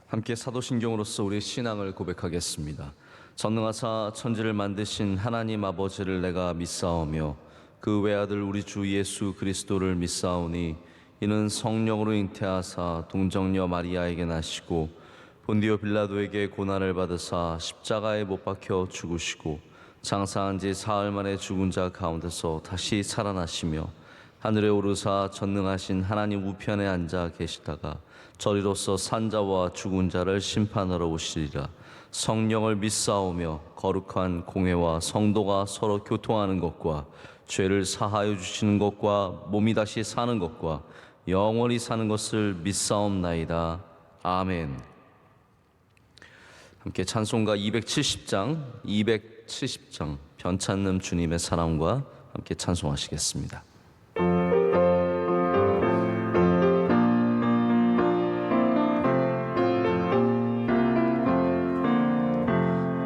함께 사도신경으로서 우리의 신앙을 고백하겠습니다. 전능하사 천지를 만드신 하나님 아버지를 내가 믿사오며 그 외아들 우리 주 예수 그리스도를 믿사오니 이는 성령으로 잉태하사 동정녀 마리아에게 나시고 본디오 빌라도에게 고난을 받으사 십자가에 못 박혀 죽으시고 장사한 지 사흘 만에 죽은 자 가운데서 다시 살아나시며 하늘에 오르사 전능하신 하나님 우편에 앉아 계시다가 저리로서 산자와 죽은 자를 심판하러 오시리라. 성령을 믿사오며 거룩한 공회와 성도가 서로 교통하는 것과 죄를 사하여 주시는 것과 몸이 다시 사는 것과 영원히 사는 것을 믿사옵나이다. 아멘. 함께 찬송가 270장 변찾는 주님의 사랑과 함께 찬송하시겠습니다.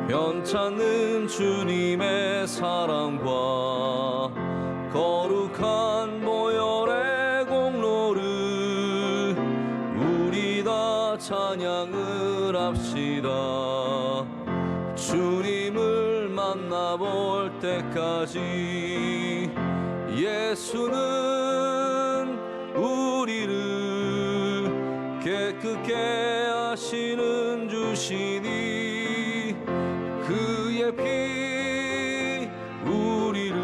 변찾는 주님의 사랑과 거룩한 보혈의 공로를 우리 다 찬양을 합시다. 주님을 만나볼 때까지 예수는 우리를 깨끗게 하시는 주시니 그의 피 우리를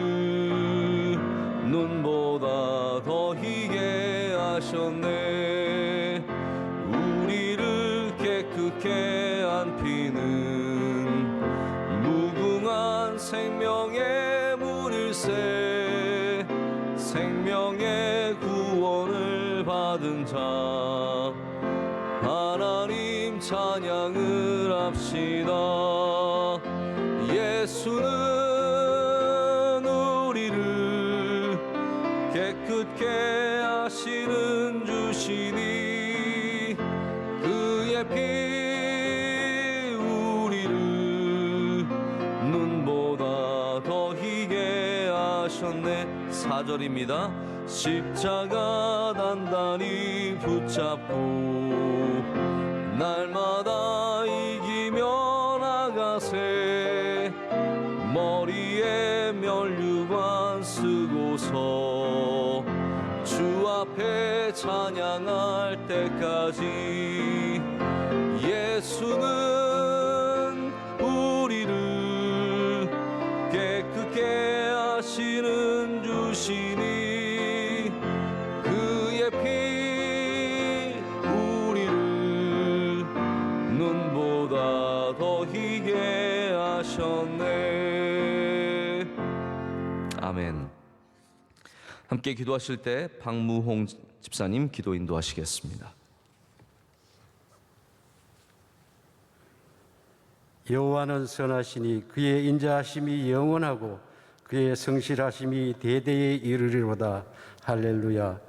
눈보다 더 희게 하셨네. 우리를 깨끗게 한 피는 무궁한 생명의 물일세. 생명의 구원을 받은 자 하나님 찬양을 합시다. 예수는 우리를 깨끗게 하시는 주시니 그의 피 우리를 눈보다 더 희게 하셨네. 4절입니다. 십자가 단단히 붙잡고 날마다 이기며 나가세. 머리에 면류관 쓰고서 주 앞에 찬양할 때까지 예수는 우리를 깨끗게 하시는 주시니 그의 피 우리를 눈보다 더 희게 하셨네. 아멘. 함께 기도하실 때 박무홍 집사님 기도 인도하시겠습니다. 여호와는 선하시니 그의 인자하심이 영원하고 그의 성실하심이 대대에 이르리로다. 할렐루야.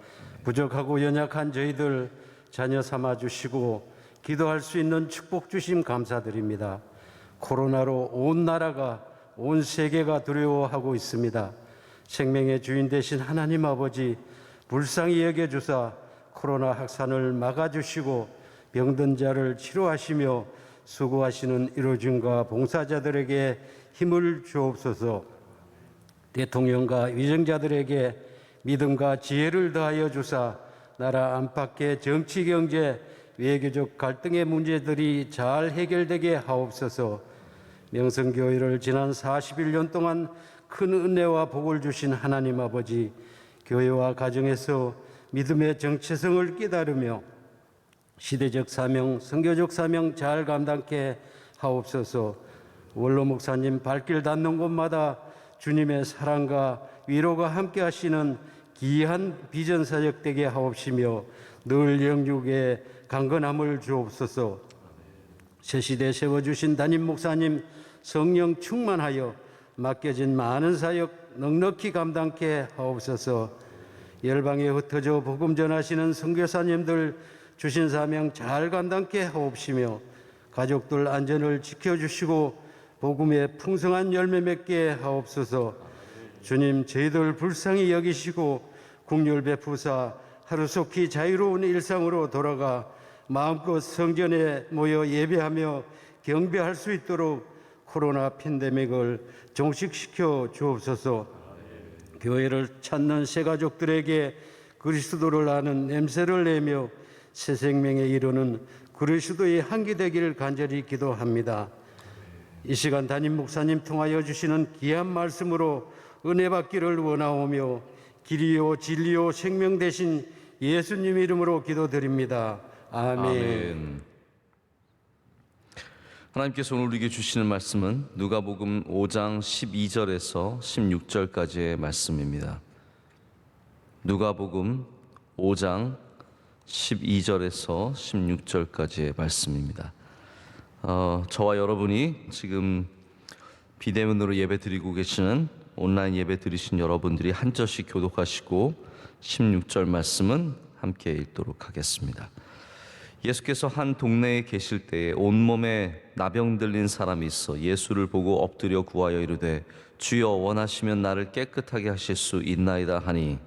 부족하고 연약한 저희들 자녀 삼아주시고 기도할 수 있는 축복 주심 감사드립니다. 코로나로 온 나라가 온 세계가 두려워하고 있습니다. 생명의 주인 되신 하나님 아버지 불쌍히 여겨주사 코로나 확산을 막아주시고 병든 자를 치료하시며 수고하시는 의료진과 봉사자들에게 힘을 주옵소서. 대통령과 위정자들에게 믿음과 지혜를 더하여 주사 나라 안팎의 정치, 경제, 외교적 갈등의 문제들이 잘 해결되게 하옵소서. 명성교회를 지난 41년 동안 큰 은혜와 복을 주신 하나님 아버지, 교회와 가정에서 믿음의 정체성을 깨달으며 시대적 사명, 선교적 사명 잘 감당케 하옵소서. 원로 목사님 발길 닿는 곳마다 주님의 사랑과 위로가 함께 하시는 귀한 비전사역 되게 하옵시며 늘 영육에 강건함을 주옵소서. 새 시대 세워주신 담임 목사님 성령 충만하여 맡겨진 많은 사역 넉넉히 감당케 하옵소서. 열방에 흩어져 복음 전하시는 선교사님들 주신 사명 잘 감당케 하옵시며 가족들 안전을 지켜주시고 복음의 풍성한 열매 맺게 하옵소서. 주님, 저희들 불쌍히 여기시고 국률 베푸사 하루속히 자유로운 일상으로 돌아가 마음껏 성전에 모여 예배하며 경배할 수 있도록 코로나 팬데믹을 종식시켜 주옵소서. 교회를 찾는 새 가족들에게 그리스도를 아는 냄새를 내며 새 생명에 이르는 그리스도의 향기 되기를 간절히 기도합니다. 이 시간 담임 목사님 통하여 주시는 귀한 말씀으로 은혜 받기를 원하오며 길이요 진리요 생명 되신 예수님 이름으로 기도드립니다. 아멘. 아멘. 하나님께서 오늘 우리에게 주시는 말씀은 누가복음 5장 12절에서 16절까지의 말씀입니다. 누가복음 5장 12절에서 16절까지의 말씀입니다. 저와 여러분이 지금 비대면으로 예배 드리고 계시는 온라인 예배 드리신 여러분들이 한 절씩 교독하시고 16절 말씀은 함께 읽도록 하겠습니다. 예수께서 한 동네에 계실 때에 온몸에 나병 들린 사람이 있어 예수를 보고 엎드려 구하여 이르되 주여 원하시면 나를 깨끗하게 하실 수 있나이다 하니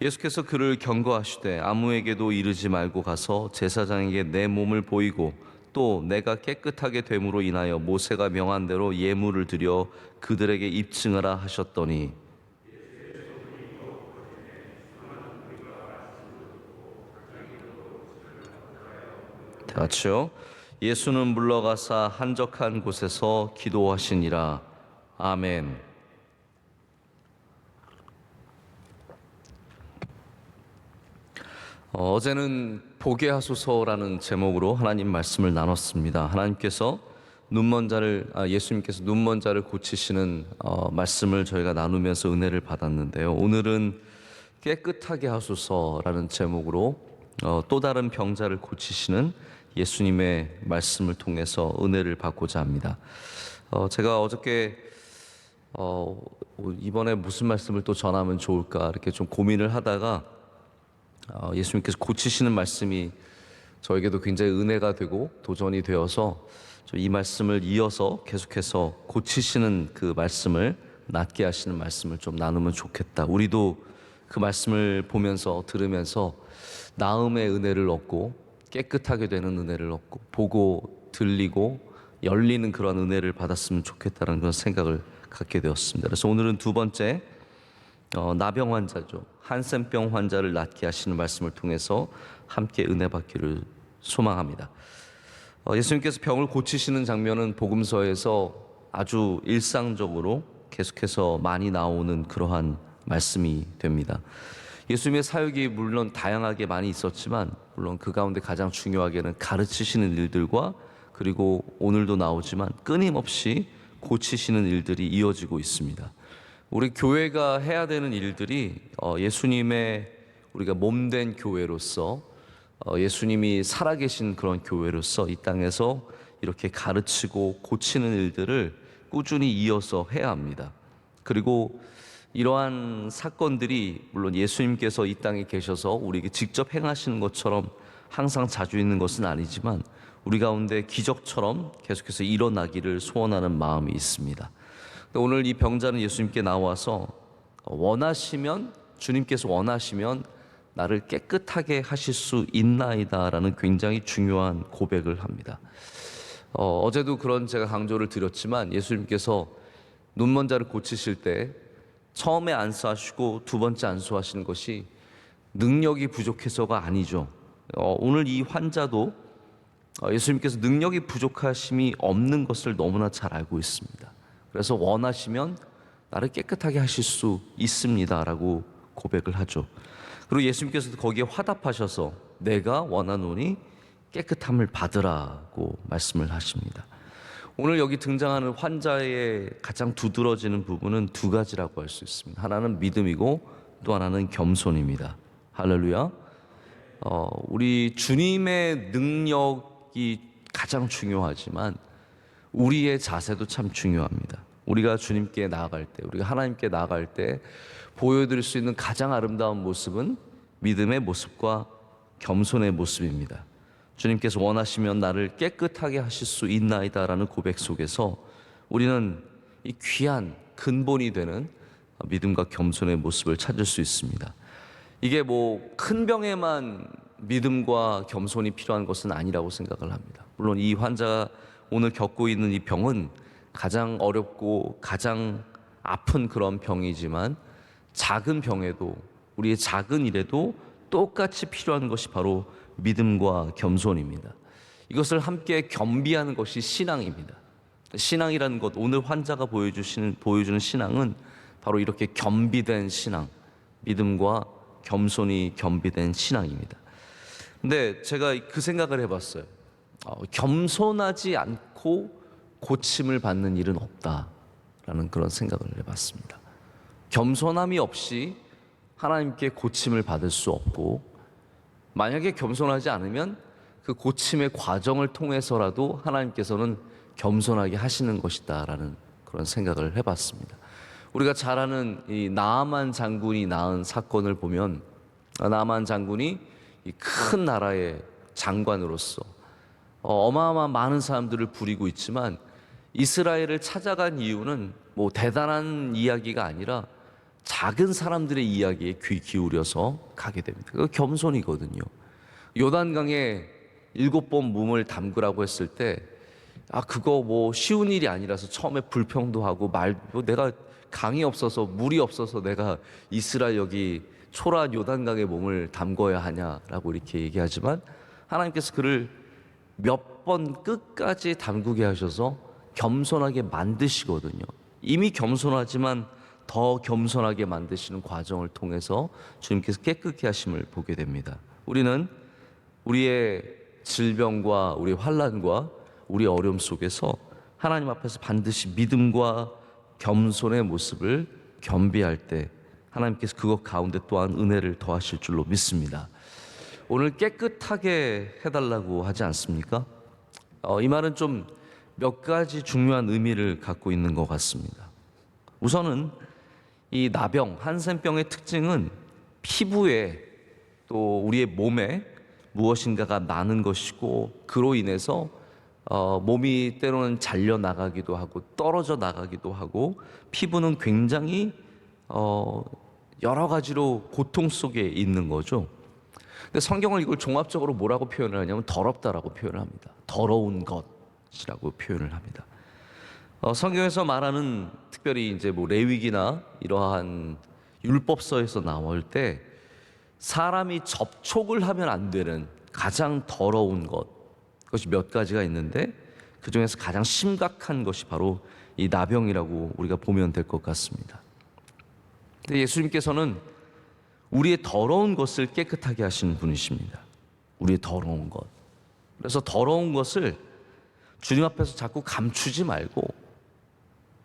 예수께서 그를 경고하시되 아무에게도 이르지 말고 가서 제사장에게 내 몸을 보이고 또 내가 깨끗하게 됨으로 인하여 모세가 명한 대로 예물을 드려 그들에게 입증하라 하셨더니 다 같이요. 예수는 물러가사 한적한 곳에서 기도하시니라. 아멘. 어제는 보게 하소서라는 제목으로 하나님 말씀을 나눴습니다. 하나님께서 예수님께서 눈먼 자를 고치시는 말씀을 저희가 나누면서 은혜를 받았는데요. 오늘은 깨끗하게 하소서라는 제목으로 또 다른 병자를 고치시는 예수님의 말씀을 통해서 은혜를 받고자 합니다. 제가 어저께 이번에 무슨 말씀을 또 전하면 좋을까 이렇게 좀 고민을 하다가 예수님께서 고치시는 말씀이 저에게도 굉장히 은혜가 되고 도전이 되어서 이 말씀을 이어서 계속해서 고치시는 그 말씀을, 낫게 하시는 말씀을 좀 나누면 좋겠다. 우리도 그 말씀을 보면서 들으면서 나음의 은혜를 얻고 깨끗하게 되는 은혜를 얻고 보고 들리고 열리는 그런 은혜를 받았으면 좋겠다는 그런 생각을 갖게 되었습니다. 그래서 오늘은 두 번째 나병 환자죠. 한센병 환자를 낫게 하시는 말씀을 통해서 함께 은혜 받기를 소망합니다. 예수님께서 병을 고치시는 장면은 복음서에서 아주 일상적으로 계속해서 많이 나오는 그러한 말씀이 됩니다. 예수님의 사역이 물론 다양하게 많이 있었지만 물론 그 가운데 가장 중요하게는 가르치시는 일들과 그리고 오늘도 나오지만 끊임없이 고치시는 일들이 이어지고 있습니다. 우리 교회가 해야 되는 일들이 예수님의 우리가 몸된 교회로서 예수님이 살아계신 그런 교회로서 이 땅에서 이렇게 가르치고 고치는 일들을 꾸준히 이어서 해야 합니다. 그리고 이러한 사건들이 물론 예수님께서 이 땅에 계셔서 우리에게 직접 행하시는 것처럼 항상 자주 있는 것은 아니지만 우리 가운데 기적처럼 계속해서 일어나기를 소원하는 마음이 있습니다. 오늘 이 병자는 예수님께 나와서 주님께서 원하시면 나를 깨끗하게 하실 수 있나이다 라는 굉장히 중요한 고백을 합니다. 어제도 그런 제가 강조를 드렸지만 예수님께서 눈먼 자를 고치실 때 처음에 안수하시고 두 번째 안수하시는 것이 능력이 부족해서가 아니죠. 오늘 이 환자도 예수님께서 능력이 부족하심이 없는 것을 너무나 잘 알고 있습니다. 그래서 원하시면 나를 깨끗하게 하실 수 있습니다 라고 고백을 하죠. 그리고 예수님께서도 거기에 화답하셔서 내가 원하노니 깨끗함을 받으라고 말씀을 하십니다. 오늘 여기 등장하는 환자의 가장 두드러지는 부분은 두 가지라고 할 수 있습니다. 하나는 믿음이고 또 하나는 겸손입니다. 할렐루야. 우리 주님의 능력이 가장 중요하지만 우리의 자세도 참 중요합니다. 우리가 주님께 나아갈 때, 우리가 하나님께 나아갈 때 보여드릴 수 있는 가장 아름다운 모습은 믿음의 모습과 겸손의 모습입니다. 주님께서 원하시면 나를 깨끗하게 하실 수 있나이다 라는 고백 속에서 우리는 이 귀한 근본이 되는 믿음과 겸손의 모습을 찾을 수 있습니다. 이게 뭐 큰 병에만 믿음과 겸손이 필요한 것은 아니라고 생각을 합니다. 물론 이 환자가 오늘 겪고 있는 이 병은 가장 어렵고 가장 아픈 그런 병이지만 작은 병에도, 우리의 작은 일에도 똑같이 필요한 것이 바로 믿음과 겸손입니다. 이것을 함께 겸비하는 것이 신앙입니다. 신앙이라는 것, 오늘 환자가 보여주는 신앙은 바로 이렇게 겸비된 신앙, 믿음과 겸손이 겸비된 신앙입니다. 근데 제가 그 생각을 해봤어요. 겸손하지 않고 고침을 받는 일은 없다라는 그런 생각을 해봤습니다. 겸손함이 없이 하나님께 고침을 받을 수 없고, 만약에 겸손하지 않으면 그 고침의 과정을 통해서라도 하나님께서는 겸손하게 하시는 것이다라는 그런 생각을 해봤습니다. 우리가 잘 아는 이 나아만 장군이 낳은 사건을 보면, 나아만 장군이 이 큰 나라의 장관으로서 어마어마한 많은 사람들을 부리고 있지만 이스라엘을 찾아간 이유는 뭐 대단한 이야기가 아니라 작은 사람들의 이야기에 귀 기울여서 가게 됩니다. 그거 겸손이거든요. 요단강에 7번 몸을 담그라고 했을 때 그거 뭐 쉬운 일이 아니라서 처음에 불평도 하고 내가 강이 없어서 물이 없어서 내가 이스라엘 여기 초라한 요단강에 몸을 담궈야 하냐라고 이렇게 얘기하지만 하나님께서 그를 몇 번 끝까지 담그게 하셔서 겸손하게 만드시거든요. 이미 겸손하지만 더 겸손하게 만드시는 과정을 통해서 주님께서 깨끗게 하심을 보게 됩니다. 우리는 우리의 질병과 우리의 환난과 우리의 어려움 속에서 하나님 앞에서 반드시 믿음과 겸손의 모습을 겸비할 때 하나님께서 그것 가운데 또한 은혜를 더하실 줄로 믿습니다. 오늘 깨끗하게 해달라고 하지 않습니까? 이 말은 좀 몇 가지 중요한 의미를 갖고 있는 것 같습니다. 우선은 이 나병, 한센병의 특징은 피부에 또 우리의 몸에 무엇인가가 나는 것이고, 그로 인해서 몸이 때로는 잘려 나가기도 하고 떨어져 나가기도 하고, 피부는 굉장히 여러 가지로 고통 속에 있는 거죠. 근데 성경은 이걸 종합적으로 뭐라고 표현을 하냐면 더럽다라고 표현을 합니다. 더러운 것이라고 표현을 합니다. 성경에서 말하는, 특별히 이제 뭐 레위기나 이러한 율법서에서 나올 때 사람이 접촉을 하면 안 되는 가장 더러운 그것이 몇 가지가 있는데, 그 중에서 가장 심각한 것이 바로 이 나병이라고 우리가 보면 될 것 같습니다. 근데 예수님께서는 우리의 더러운 것을 깨끗하게 하시는 분이십니다. 우리의 더러운 것. 그래서 더러운 것을 주님 앞에서 자꾸 감추지 말고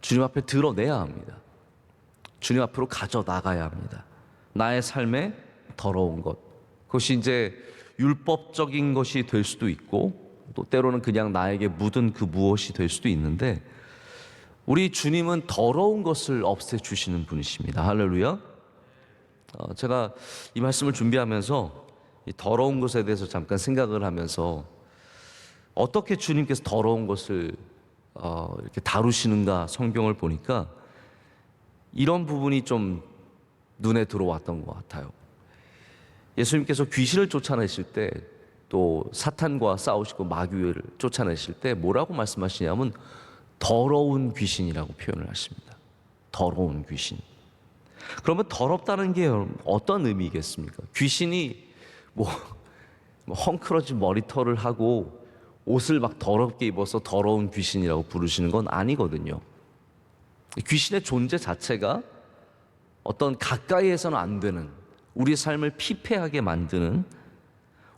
주님 앞에 드러내야 합니다. 주님 앞으로 가져 나가야 합니다. 나의 삶에 더러운 것. 그것이 이제 율법적인 것이 될 수도 있고, 또 때로는 그냥 나에게 묻은 그 무엇이 될 수도 있는데, 우리 주님은 더러운 것을 없애주시는 분이십니다. 할렐루야. 제가 이 말씀을 준비하면서 이 더러운 것에 대해서 잠깐 생각을 하면서 어떻게 주님께서 더러운 것을 이렇게 다루시는가 성경을 보니까 이런 부분이 좀 눈에 들어왔던 것 같아요. 예수님께서 귀신을 쫓아내실 때, 또 사탄과 싸우시고 마귀를 쫓아내실 때 뭐라고 말씀하시냐면 더러운 귀신이라고 표현을 하십니다. 더러운 귀신. 그러면 더럽다는 게 어떤 의미겠습니까? 귀신이 뭐 헝클어진 머리털을 하고 옷을 막 더럽게 입어서 더러운 귀신이라고 부르시는 건 아니거든요. 귀신의 존재 자체가 어떤 가까이에서는 안 되는, 우리의 삶을 피폐하게 만드는,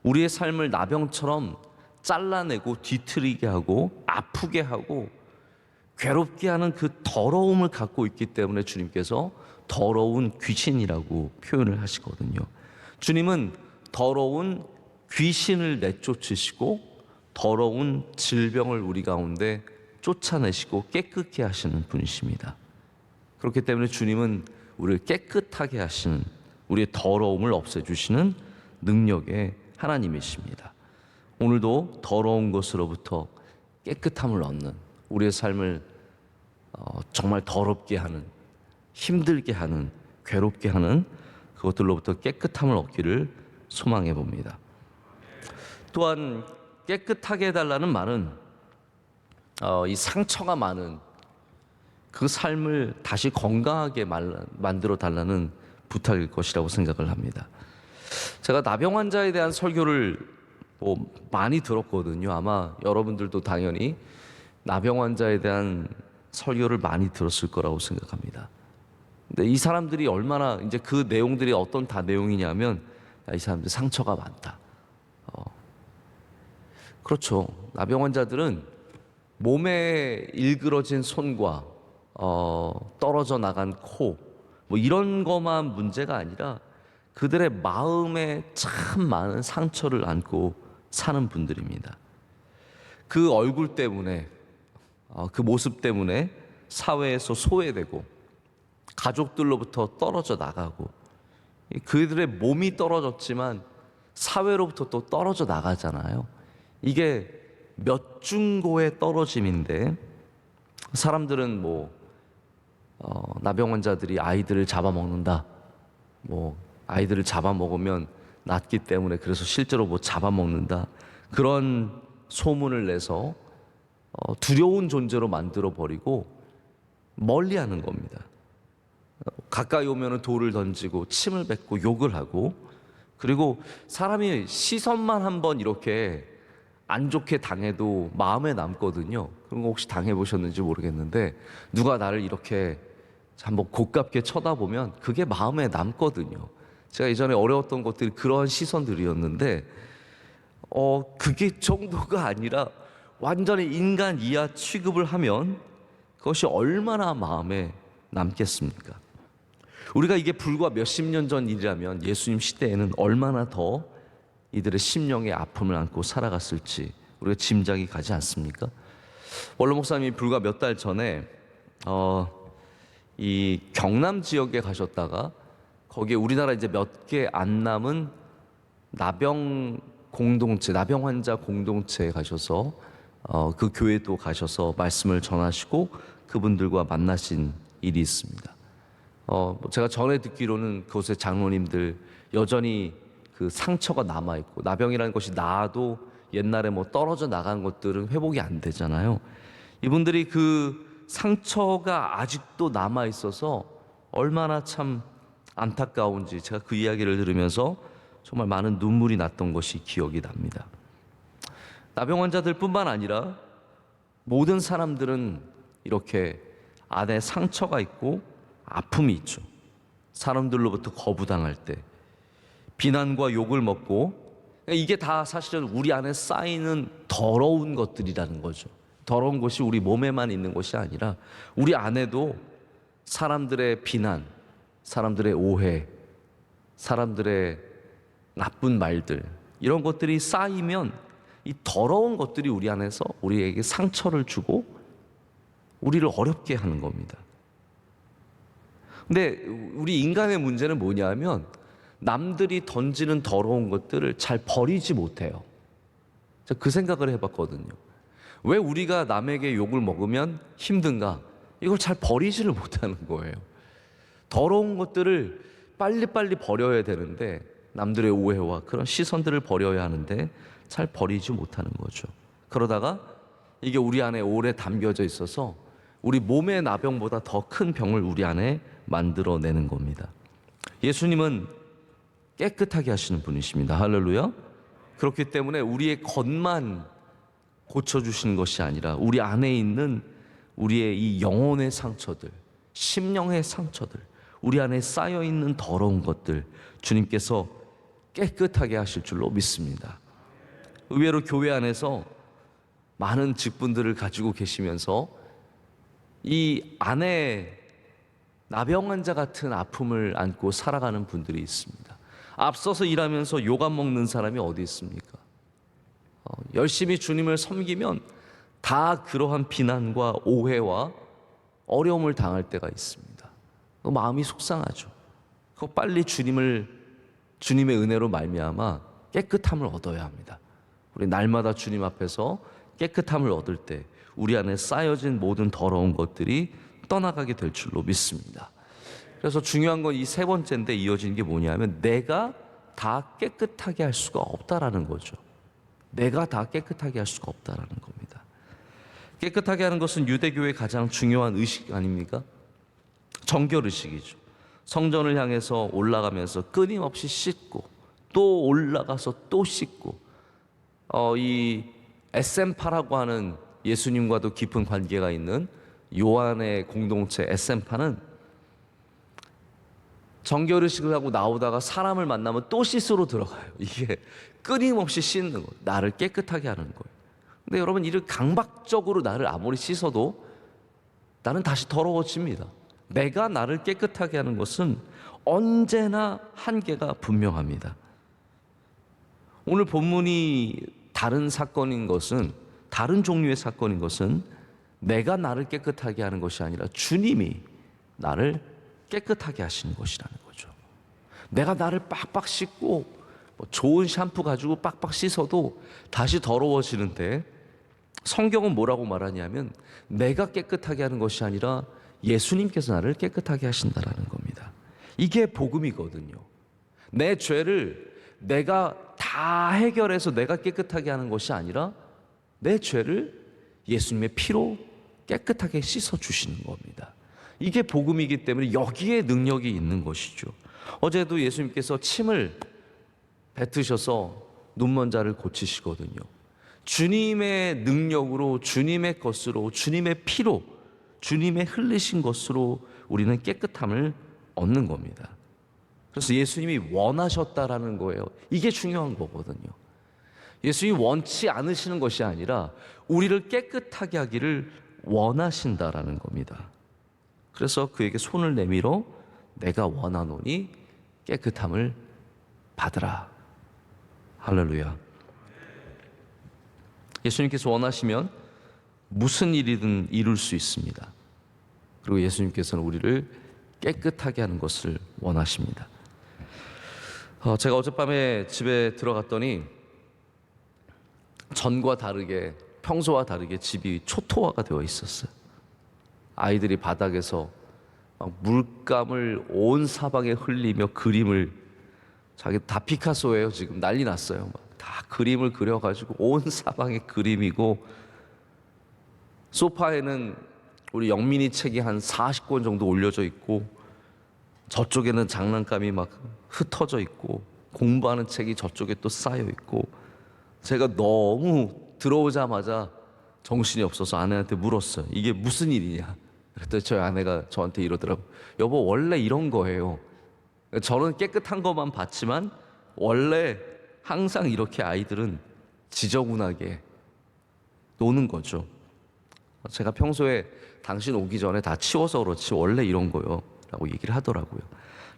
우리의 삶을 나병처럼 잘라내고 뒤틀리게 하고 아프게 하고 괴롭게 하는 그 더러움을 갖고 있기 때문에 주님께서 더러운 귀신이라고 표현을 하시거든요. 주님은 더러운 귀신을 내쫓으시고 더러운 질병을 우리 가운데 쫓아내시고 깨끗게 하시는 분이십니다. 그렇기 때문에 주님은 우리를 깨끗하게 하시는, 우리의 더러움을 없애주시는 능력의 하나님이십니다. 오늘도 더러운 것으로부터 깨끗함을 얻는, 우리의 삶을 정말 더럽게 하는, 힘들게 하는, 괴롭게 하는 그것들로부터 깨끗함을 얻기를 소망해 봅니다. 또한 깨끗하게 해달라는 말은 이 상처가 많은 그 삶을 다시 건강하게 만들어 달라는 부탁일 것이라고 생각을 합니다. 제가 나병 환자에 대한 설교를 많이 들었거든요. 아마 여러분들도 당연히 나병 환자에 대한 설교를 많이 들었을 거라고 생각합니다. 근데 이 사람들이 얼마나 이제 그 내용들이 어떤 다 내용이냐면 이 사람들 상처가 많다. 그렇죠. 나병 환자들은 몸에 일그러진 손과 떨어져 나간 코, 이런 것만 문제가 아니라 그들의 마음에 참 많은 상처를 안고 사는 분들입니다. 그 얼굴 때문에, 그 모습 때문에 사회에서 소외되고 가족들로부터 떨어져 나가고, 그들의 몸이 떨어졌지만 사회로부터 또 떨어져 나가잖아요. 이게 몇 중고의 떨어짐인데, 사람들은 나병 환자들이 아이들을 잡아먹는다, 아이들을 잡아먹으면 낫기 때문에 그래서 실제로 잡아먹는다, 그런 소문을 내서 두려운 존재로 만들어 버리고 멀리하는 겁니다. 가까이 오면 돌을 던지고 침을 뱉고 욕을 하고, 그리고 사람이 시선만 한번 이렇게 안 좋게 당해도 마음에 남거든요. 그런 거 혹시 당해보셨는지 모르겠는데, 누가 나를 이렇게 한번 고깝게 쳐다보면 그게 마음에 남거든요. 제가 예전에 어려웠던 것들이 그런 시선들이었는데, 그게 정도가 아니라 완전히 인간 이하 취급을 하면 그것이 얼마나 마음에 남겠습니까? 우리가 이게 불과 몇십 년 전 일이라면 예수님 시대에는 얼마나 더 이들의 심령의 아픔을 안고 살아갔을지 우리가 짐작이 가지 않습니까? 원로 목사님이 불과 몇 달 전에 이 경남 지역에 가셨다가 거기에 우리나라 이제 몇 개 안 남은 나병 공동체, 나병 환자 공동체에 가셔서 그 교회도 가셔서 말씀을 전하시고 그분들과 만나신 일이 있습니다. 제가 전에 듣기로는 그곳의 장로님들 여전히 그 상처가 남아 있고, 나병이라는 것이 나아도 옛날에 떨어져 나간 것들은 회복이 안 되잖아요. 이분들이 그 상처가 아직도 남아 있어서 얼마나 참 안타까운지 제가 그 이야기를 들으면서 정말 많은 눈물이 났던 것이 기억이 납니다. 나병 환자들뿐만 아니라 모든 사람들은 이렇게 안에 상처가 있고 아픔이 있죠. 사람들로부터 거부당할 때 비난과 욕을 먹고, 이게 다 사실은 우리 안에 쌓이는 더러운 것들이라는 거죠. 더러운 것이 우리 몸에만 있는 것이 아니라 우리 안에도 사람들의 비난, 사람들의 오해, 사람들의 나쁜 말들, 이런 것들이 쌓이면 이 더러운 것들이 우리 안에서 우리에게 상처를 주고 우리를 어렵게 하는 겁니다. 근데 우리 인간의 문제는 뭐냐면 남들이 던지는 더러운 것들을 잘 버리지 못해요. 제가 그 생각을 해봤거든요. 왜 우리가 남에게 욕을 먹으면 힘든가? 이걸 잘 버리지를 못하는 거예요. 더러운 것들을 빨리빨리 버려야 되는데, 남들의 오해와 그런 시선들을 버려야 하는데 잘 버리지 못하는 거죠. 그러다가 이게 우리 안에 오래 담겨져 있어서 우리 몸의 나병보다 더 큰 병을 우리 안에 만들어내는 겁니다. 예수님은 깨끗하게 하시는 분이십니다. 할렐루야. 그렇기 때문에 우리의 겉만 고쳐주시는 것이 아니라 우리 안에 있는 우리의 이 영혼의 상처들, 심령의 상처들, 우리 안에 쌓여있는 더러운 것들 주님께서 깨끗하게 하실 줄로 믿습니다. 의외로 교회 안에서 많은 직분들을 가지고 계시면서 이 안에 나병 환자 같은 아픔을 안고 살아가는 분들이 있습니다. 앞서서 일하면서 욕 안 먹는 사람이 어디 있습니까? 열심히 주님을 섬기면 다 그러한 비난과 오해와 어려움을 당할 때가 있습니다. 마음이 속상하죠. 빨리 주님의 은혜로 말미암아 깨끗함을 얻어야 합니다. 우리 날마다 주님 앞에서 깨끗함을 얻을 때 우리 안에 쌓여진 모든 더러운 것들이 떠나가게 될 줄로 믿습니다. 그래서 중요한 건 이 세 번째인데 이어지는 게 뭐냐면 내가 다 깨끗하게 할 수가 없다라는 거죠. 내가 다 깨끗하게 할 수가 없다라는 겁니다. 깨끗하게 하는 것은 유대교의 가장 중요한 의식 아닙니까? 정결의식이죠. 성전을 향해서 올라가면서 끊임없이 씻고 또 올라가서 또 씻고 이 에센파라고 하는 예수님과도 깊은 관계가 있는 요한의 공동체 에센파는 정결의식을 하고 나오다가 사람을 만나면 또 씻으러 들어가요. 이게 끊임없이 씻는 거예요. 나를 깨끗하게 하는 거예요. 근데 여러분, 이를 강박적으로 나를 아무리 씻어도 나는 다시 더러워집니다. 내가 나를 깨끗하게 하는 것은 언제나 한계가 분명합니다. 오늘 본문이 다른 사건인 것은, 다른 종류의 사건인 것은 내가 나를 깨끗하게 하는 것이 아니라 주님이 나를 깨끗하게 하시는 것이라는 거죠. 내가 나를 빡빡 씻고 좋은 샴푸 가지고 빡빡 씻어도 다시 더러워지는데, 성경은 뭐라고 말하냐면 내가 깨끗하게 하는 것이 아니라 예수님께서 나를 깨끗하게 하신다라는 겁니다. 이게 복음이거든요. 내 죄를 내가 다 해결해서 내가 깨끗하게 하는 것이 아니라 내 죄를 예수님의 피로 깨끗하게 씻어 주시는 겁니다. 이게 복음이기 때문에 여기에 능력이 있는 것이죠. 어제도 예수님께서 침을 뱉으셔서 눈먼 자를 고치시거든요. 주님의 능력으로, 주님의 것으로, 주님의 피로, 주님의 흘리신 것으로 우리는 깨끗함을 얻는 겁니다. 그래서 예수님이 원하셨다라는 거예요. 이게 중요한 거거든요. 예수님이 원치 않으시는 것이 아니라 우리를 깨끗하게 하기를 원하신다라는 겁니다. 그래서 그에게 손을 내밀어 내가 원하노니 깨끗함을 받으라. 할렐루야. 예수님께서 원하시면 무슨 일이든 이룰 수 있습니다. 그리고 예수님께서는 우리를 깨끗하게 하는 것을 원하십니다. 제가 어젯밤에 집에 들어갔더니 전과 다르게, 평소와 다르게 집이 초토화가 되어 있었어요. 아이들이 바닥에서 막 물감을 온 사방에 흘리며 그림을, 자기 다 피카소예요. 지금 난리 났어요. 막 다 그림을 그려가지고 온 사방에 그림이고, 소파에는 우리 영민이 책이 한 40권 정도 올려져 있고, 저쪽에는 장난감이 막 흩어져 있고, 공부하는 책이 저쪽에 또 쌓여 있고, 제가 너무 들어오자마자 정신이 없어서 아내한테 물었어요. 이게 무슨 일이냐? 그랬더니 저희 아내가 저한테 이러더라고요. 여보, 원래 이런 거예요. 저는 깨끗한 것만 봤지만 원래 항상 이렇게 아이들은 지저분하게 노는 거죠. 제가 평소에 당신 오기 전에 다 치워서 그렇지 원래 이런 거요 라고 얘기를 하더라고요.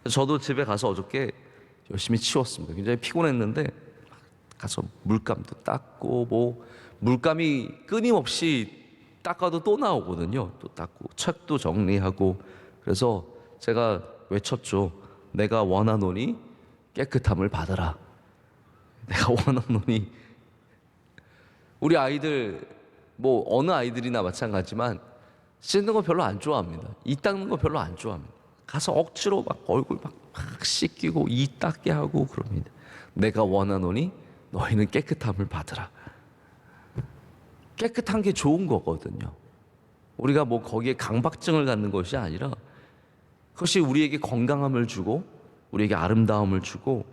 저도 집에 가서 어저께 열심히 치웠습니다. 굉장히 피곤했는데 가서 물감도 닦고, 뭐 물감이 끊임없이 닦아도 또 나오거든요. 또 닦고 책도 정리하고. 그래서 제가 외쳤죠. 내가 원하노니 깨끗함을 받아라. 내가 원하노니. 우리 아이들, 뭐 어느 아이들이나 마찬가지지만 씻는 거 별로 안 좋아합니다. 이 닦는 거 별로 안 좋아합니다. 가서 억지로 막 얼굴 막 씻기고 이 닦게 하고 그럽니다. 내가 원하노니 너희는 깨끗함을 받으라. 깨끗한 게 좋은 거거든요. 우리가 뭐 거기에 강박증을 갖는 것이 아니라 그것이 우리에게 건강함을 주고, 우리에게 아름다움을 주고,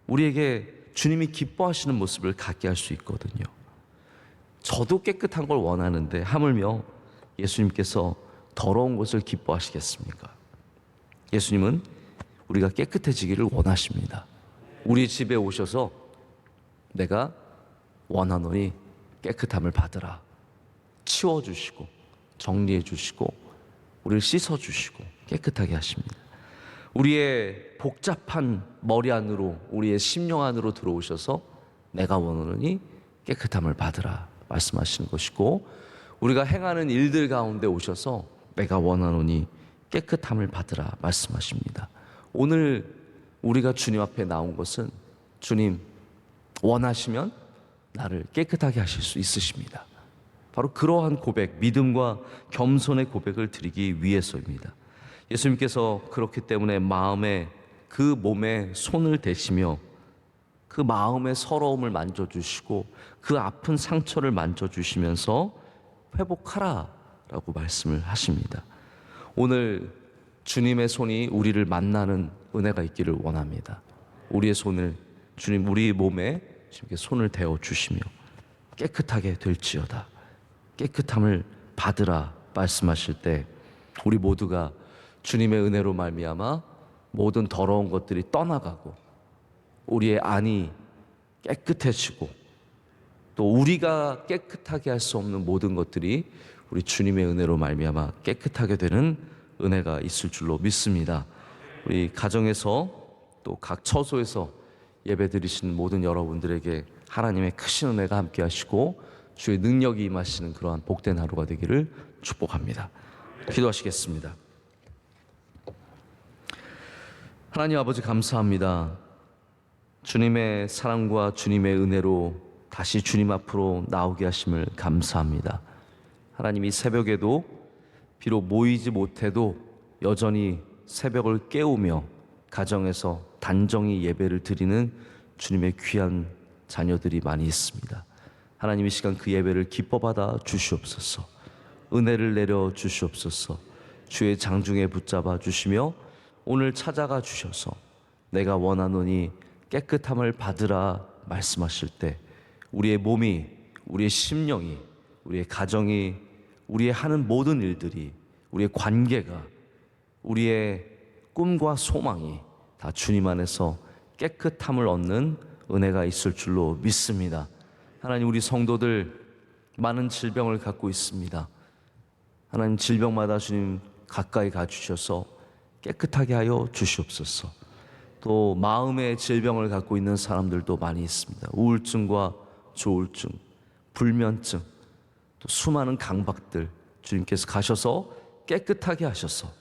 우리에게 주님이 기뻐하시는 모습을 갖게 할 수 있거든요. 저도 깨끗한 걸 원하는데 하물며 예수님께서 더러운 것을 기뻐하시겠습니까? 예수님은 우리가 깨끗해지기를 원하십니다. 우리 집에 오셔서 내가 원하노니 깨끗함을 받으라. 치워주시고 정리해주시고 우리를 씻어주시고 깨끗하게 하십니다. 우리의 복잡한 머리 안으로, 우리의 심령 안으로 들어오셔서 내가 원하노니 깨끗함을 받으라 말씀하시는 것이고, 우리가 행하는 일들 가운데 오셔서 내가 원하노니 깨끗함을 받으라 말씀하십니다. 오늘 우리가 주님 앞에 나온 것은 주님 원하시면 나를 깨끗하게 하실 수 있으십니다. 바로 그러한 고백, 믿음과 겸손의 고백을 드리기 위해서입니다. 예수님께서 그렇기 때문에 그 몸에 손을 대시며 그 마음의 서러움을 만져주시고 그 아픈 상처를 만져주시면서 회복하라라고 말씀을 하십니다. 오늘 주님의 손이 우리를 만나는 은혜가 있기를 원합니다. 우리의 손을 주님 우리 몸에 주님께 손을 대어 주시며 깨끗하게 될지어다, 깨끗함을 받으라 말씀하실 때 우리 모두가 주님의 은혜로 말미암아 모든 더러운 것들이 떠나가고 우리의 안이 깨끗해지고 또 우리가 깨끗하게 할 수 없는 모든 것들이 우리 주님의 은혜로 말미암아 깨끗하게 되는 은혜가 있을 줄로 믿습니다. 우리 가정에서 또 각 처소에서 예배드리신 모든 여러분들에게 하나님의 크신 은혜가 함께 하시고 주의 능력이 임하시는 그러한 복된 하루가 되기를 축복합니다. 기도하시겠습니다. 하나님 아버지 감사합니다. 주님의 사랑과 주님의 은혜로 다시 주님 앞으로 나오게 하심을 감사합니다. 하나님 이 새벽에도 비록 모이지 못해도 여전히 새벽을 깨우며 가정에서 단정히 예배를 드리는 주님의 귀한 자녀들이 많이 있습니다. 하나님 이 시간 그 예배를 기뻐 받아 주시옵소서. 은혜를 내려 주시옵소서. 주의 장중에 붙잡아 주시며 오늘 찾아가 주셔서 내가 원하노니 깨끗함을 받으라 말씀하실 때 우리의 몸이, 우리의 심령이, 우리의 가정이, 우리의 하는 모든 일들이, 우리의 관계가, 우리의 꿈과 소망이 다 주님 안에서 깨끗함을 얻는 은혜가 있을 줄로 믿습니다. 하나님 우리 성도들 많은 질병을 갖고 있습니다. 하나님 질병마다 주님 가까이 가주셔서 깨끗하게 하여 주시옵소서. 또 마음의 질병을 갖고 있는 사람들도 많이 있습니다. 우울증과 조울증, 불면증, 또 수많은 강박들 주님께서 가셔서 깨끗하게 하셔서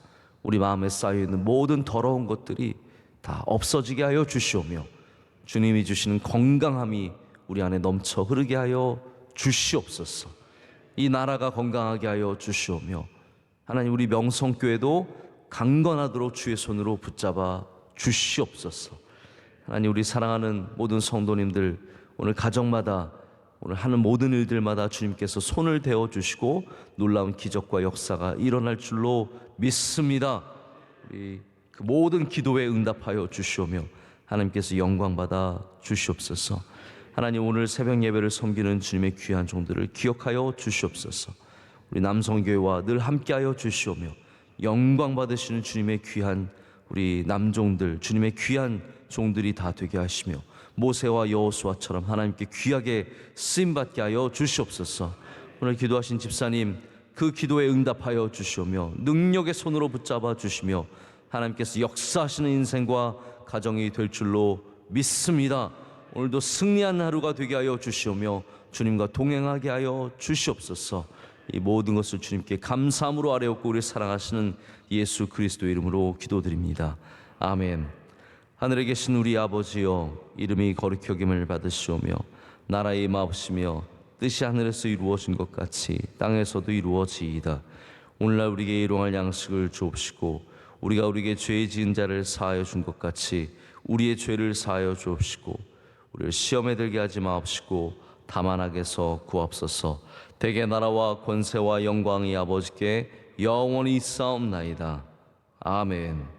우리 마음에 쌓여있는 모든 더러운 것들이 다 없어지게 하여 주시오며 주님이 주시는 건강함이 우리 안에 넘쳐 흐르게 하여 주시옵소서. 이 나라가 건강하게 하여 주시오며 하나님 우리 명성교회도 강건하도록 주의 손으로 붙잡아 주시옵소서. 하나님 우리 사랑하는 모든 성도님들 오늘 가정마다 오늘 하는 모든 일들마다 주님께서 손을 대어 주시고 놀라운 기적과 역사가 일어날 줄로 믿습니다. 우리 그 모든 기도에 응답하여 주시오며 하나님께서 영광 받아 주시옵소서. 하나님 오늘 새벽 예배를 섬기는 주님의 귀한 종들을 기억하여 주시옵소서. 우리 남성교회와 늘 함께하여 주시오며 영광 받으시는 주님의 귀한 우리 남종들, 주님의 귀한 종들이 다 되게 하시며 모세와 여호수아처럼 하나님께 귀하게 쓰임받게 하여 주시옵소서. 오늘 기도하신 집사님 그 기도에 응답하여 주시오며 능력의 손으로 붙잡아 주시며 하나님께서 역사하시는 인생과 가정이 될 줄로 믿습니다. 오늘도 승리한 하루가 되게 하여 주시오며 주님과 동행하게 하여 주시옵소서. 이 모든 것을 주님께 감사함으로 아뢰옵고 우리 사랑하시는 예수 그리스도의 이름으로 기도드립니다. 아멘. 하늘에 계신 우리 아버지여 이름이 거룩히 여김을 받으시오며 나라의 임하옵시며 뜻이 하늘에서 이루어진 것 같이 땅에서도 이루어지이다. 오늘날 우리에게 일용할 양식을 주옵시고 우리가 우리에게 죄 지은 자를 사하여 준 것 같이 우리의 죄를 사하여 주옵시고 우리를 시험에 들게 하지 마옵시고 다만 악에서 구하옵소서. 대개 나라와 권세와 영광이 아버지께 영원히 있사옵나이다. 아멘.